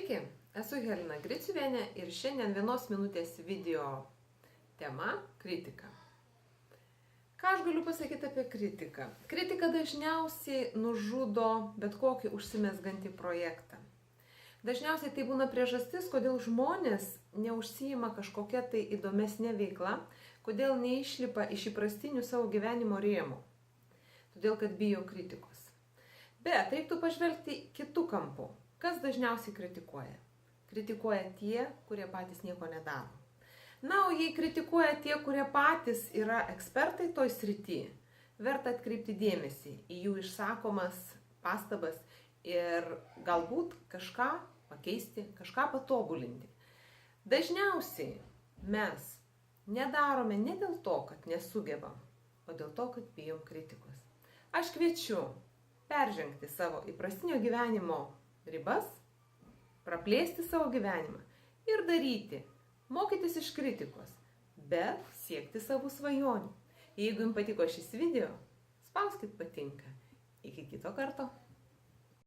Sveiki, esu Helena Griciuvienė ir šiandien 1 minutės video tema – kritika. Ką aš galiu pasakyti apie kritiką? Kritika dažniausiai nužudo bet kokį užsimezgantį projektą. Dažniausiai tai būna priežastis, kodėl žmonės neužsiima kažkokia tai įdomesnė veikla, kodėl neišlipa iš įprastinių savo gyvenimo rėmų. Todėl, kad bijo kritikos. Bet reiktų pažvelgti kitų kampų. Kas dažniausiai kritikuoja? Kritikuoja tie, kurie patys nieko nedaro. Na, o jei kritikuoja tie, kurie patys yra ekspertai toj srity, verta atkreipti dėmesį į jų išsakomas pastabas ir galbūt kažką pakeisti, kažką patobulinti. Dažniausiai mes nedarome ne dėl to, kad nesugebam, o dėl to, kad bijom kritikos. Aš kviečiu peržengti savo įprastinio gyvenimo ribas, praplėsti savo gyvenimą ir daryti, mokytis iš kritikos, bet siekti savo svajonių. Jeigu jums patiko šis video, spauskit patinka. Iki kito karto.